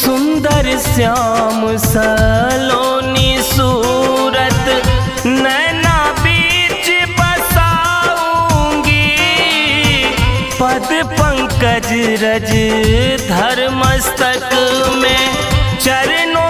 सुंदर श्याम सलोनी सूरत नैना बीच बसाऊंगी। पद पंकज रज धर मस्तक में चरणों